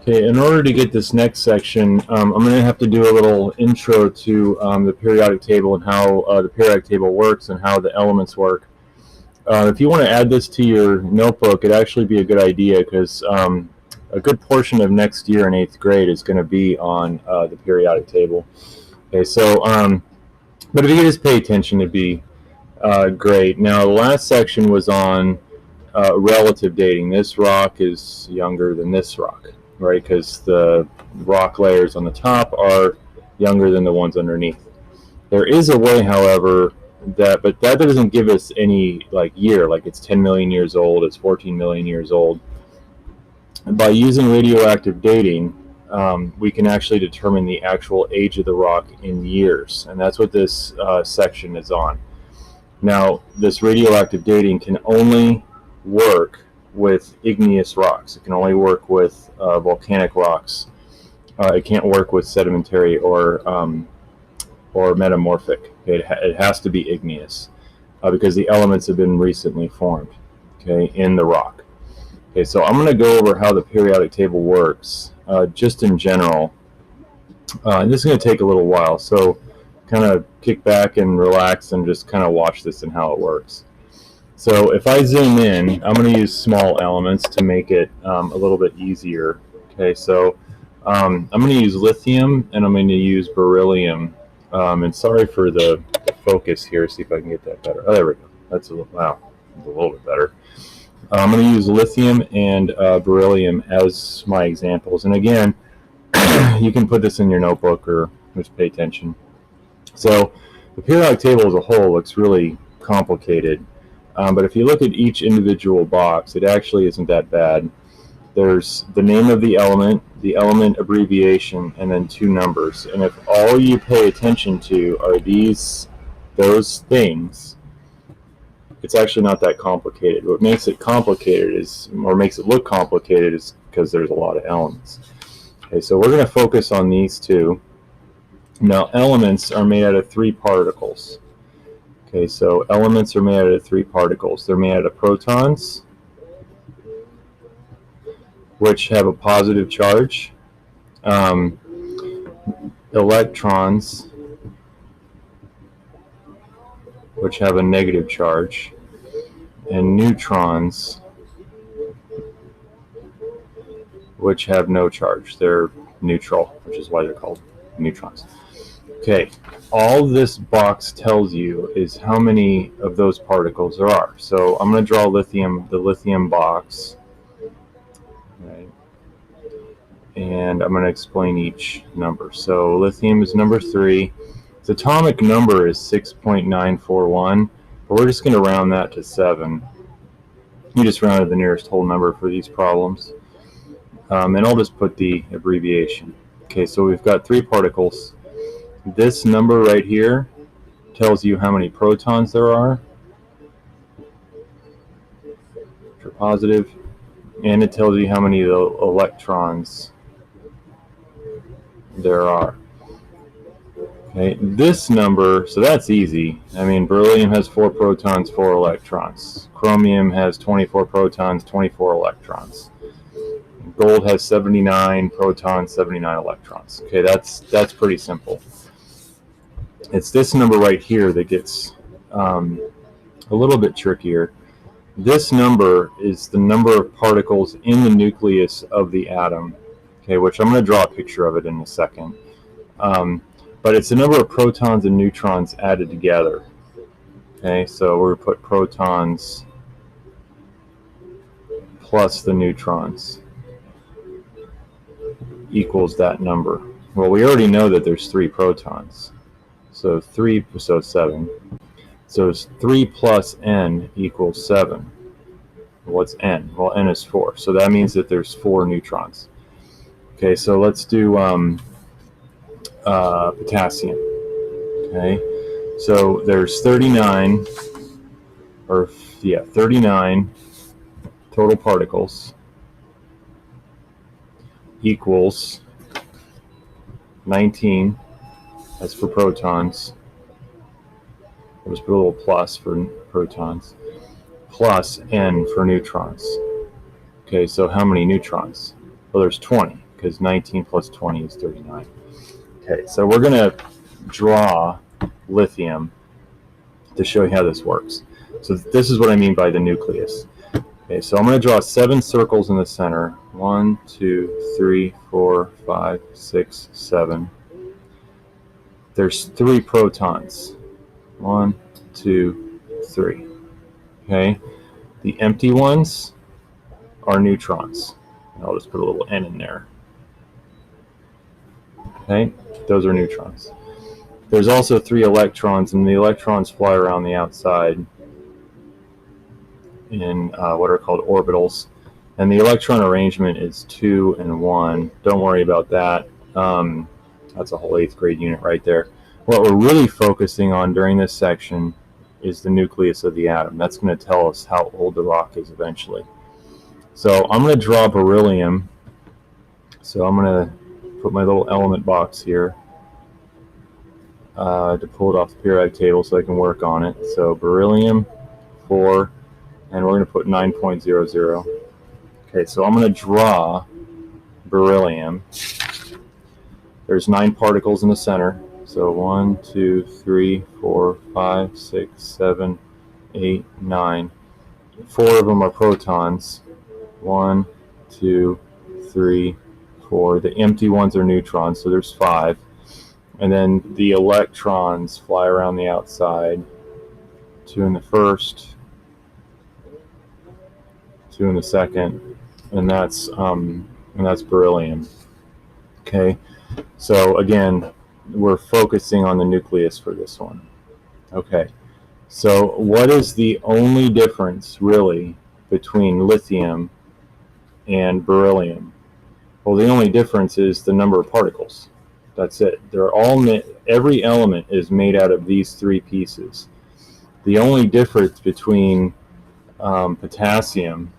Okay, in order to get this next section, I'm going to have to do a little intro to the periodic table and how the periodic table works and how the elements work. If you want to add this to your notebook, it'd actually be a good idea because a good portion of next year in 8th grade is going to be on the periodic table. Okay, so, but if you could just pay attention, it'd be great. Now, the last section was on relative dating. This rock is younger than this rock, right? Because the rock layers on the top are younger than the ones underneath. There is a way, however, but that doesn't give us any like year, like it's 10 million years old, it's 14 million years old. By using radioactive dating, we can actually determine the actual age of the rock in years, and that's what this section is on. Now, this radioactive dating can only work with igneous rocks. It can only work with volcanic rocks. It can't work with sedimentary or metamorphic. It has to be igneous because the elements have been recently formed, okay, in the rock. Okay, so I'm going to go over how the periodic table works, just in general. And this is going to take a little while, so kind of kick back and relax and just kind of watch this and how it works. So if I zoom in, I'm going to use small elements to make it a little bit easier. Okay, so I'm going to use lithium and I'm going to use beryllium. And sorry for the focus here. See if I can get that better. Oh, there we go. That's a little bit better. I'm going to use lithium and beryllium as my examples. And again, you can put this in your notebook or just pay attention. So the periodic table as a whole looks really complicated. But if you look at each individual box, it actually isn't that bad. There's the name of the element abbreviation, and then 2 numbers. And if all you pay attention to are those things, it's actually not that complicated. What makes it complicated makes it look complicated is because there's a lot of elements. Okay, so we're going to focus on these 2. Now, elements are made out of 3 particles. Okay, so elements are made out of 3 particles. They're made out of protons, which have a positive charge, electrons, which have a negative charge, and neutrons, which have no charge. They're neutral, which is why they're called neutrons. Okay, all this box tells you is how many of those particles there are. So I'm going to draw the lithium box, right? And I'm going to explain each number. So lithium is number 3. Its atomic number is 6.941, but we're just going to round that to 7. You just rounded the nearest whole number for these problems. And I'll just put the abbreviation. Okay, so we've got 3 particles. This number right here tells you how many protons there are, which are positive, and it tells you how many electrons there are. Okay, this number, so that's easy. I mean, beryllium has 4 protons, 4 electrons. Chromium has 24 protons, 24 electrons. Gold has 79 protons, 79 electrons. Okay, that's pretty simple. It's this number right here that gets a little bit trickier. This number is the number of particles in the nucleus of the atom, okay, which I'm going to draw a picture of it in a second. But it's the number of protons and neutrons added together. Okay, so we're going to put protons plus the neutrons equals that number. Well, we already know that there's 3 protons. So 7. So 3 plus n equals 7. What's n? Well, n is 4. So that means that there's 4 neutrons. Okay, so let's do potassium. Okay, so there's 39 total particles equals 19. That's for protons. I'll just put a little plus for protons. Plus n for neutrons. Okay, so how many neutrons? Well, there's 20. because 19 plus 20 is 39. Okay, so we're going to draw lithium to show you how this works. So this is what I mean by the nucleus. Okay, so I'm going to draw 7 circles in the center. 1, 2, 3, 4, 5, 6, 7. There's 3 protons. 1, 2, 3. Okay, the empty ones are neutrons. I'll just put a little N in there. Okay, those are neutrons. There's also 3 electrons, and the electrons fly around the outside in what are called orbitals. And the electron arrangement is 2 and 1. Don't worry about that. That's a whole 8th grade unit right there. What we're really focusing on during this section is the nucleus of the atom. That's going to tell us how old the rock is eventually. So I'm going to draw beryllium. So I'm going to put my little element box here to pull it off the periodic table so I can work on it. So beryllium 4, and we're going to put 9.00. Okay, so I'm going to draw beryllium. There's 9 particles in the center. So 1, 2, 3, 4, 5, 6, 7, 8, 9. 4 of them are protons. 1, 2, 3, 4. The empty ones are neutrons, so there's 5. And then the electrons fly around the outside. 2 in the first, 2 in the second, and that's beryllium. Okay, so again, we're focusing on the nucleus for this one. Okay, so what is the only difference really between lithium and beryllium? Well, the only difference is the number of particles. That's it. They're all every element is made out of these 3 pieces. The only difference between potassium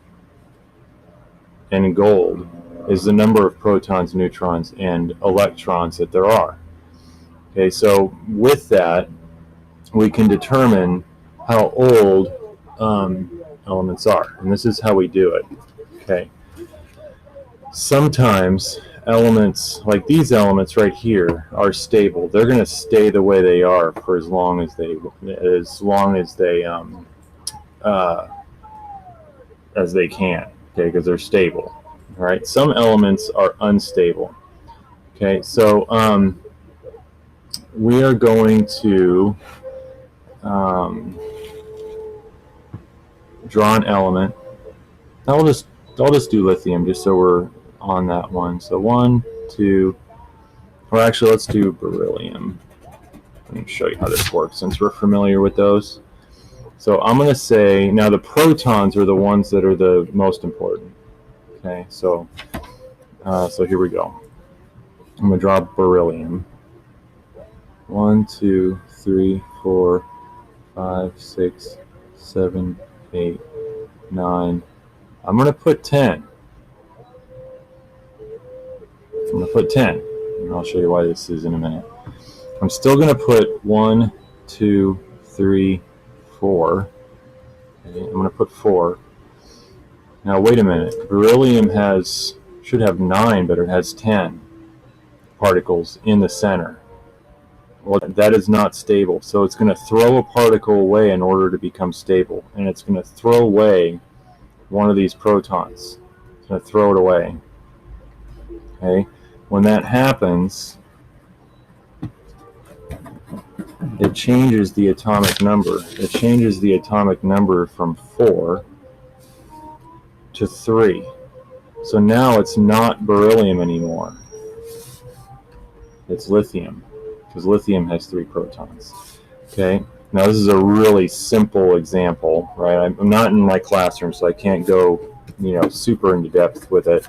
and gold is the number of protons, neutrons, and electrons that there are. Okay, so with that, we can determine how old elements are, and this is how we do it. Okay, sometimes elements like these elements right here are stable. They're going to stay the way they are for as long as they can. Okay, because they're stable. All right. Some elements are unstable. Okay, so we are going to draw an element. I'll just do lithium just so we're on that one. So 1, 2, or actually let's do beryllium. Let me show you how this works since we're familiar with those. So I'm going to say, now the protons are the ones that are the most important. Okay, so here we go. I'm going to draw beryllium. 1, 2, 3, 4, 5, 6, 7, 8, 9. I'm going to put 10. I'm going to put 10, and I'll show you why this is in a minute. I'm still going to put 1, 2, 3, 4. Okay, I'm going to put 4. Now wait a minute. Beryllium should have 9, but it has 10 particles in the center. Well, that is not stable, so it's going to throw a particle away in order to become stable, and it's going to throw away one of these protons. It's going to throw it away. Okay, when that happens, it changes the atomic number. It changes the atomic number from 4 to 3. So now it's not beryllium anymore. It's lithium, because lithium has 3 protons. Okay, now this is a really simple example, right? I'm not in my classroom, so I can't go, super into depth with it.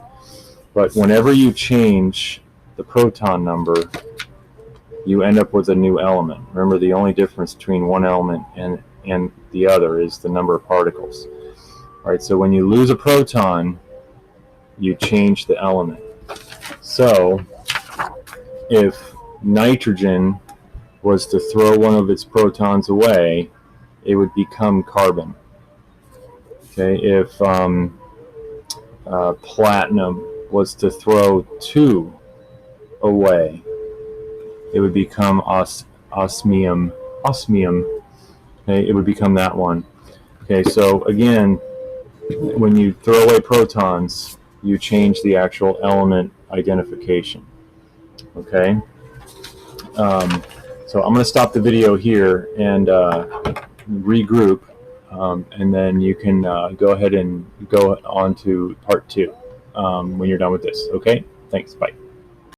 But whenever you change the proton number, you end up with a new element. Remember, the only difference between one element and the other is the number of particles. All right, so when you lose a proton, you change the element. So if nitrogen was to throw one of its protons away, it would become carbon. Okay, if platinum was to throw 2 away, it would become osmium. Okay, it would become that one. Okay, so again, when you throw away protons, you change the actual element identification. Okay, so I'm going to stop the video here and regroup, and then you can go ahead and go on to part 2 when you're done with this. Okay, thanks, bye.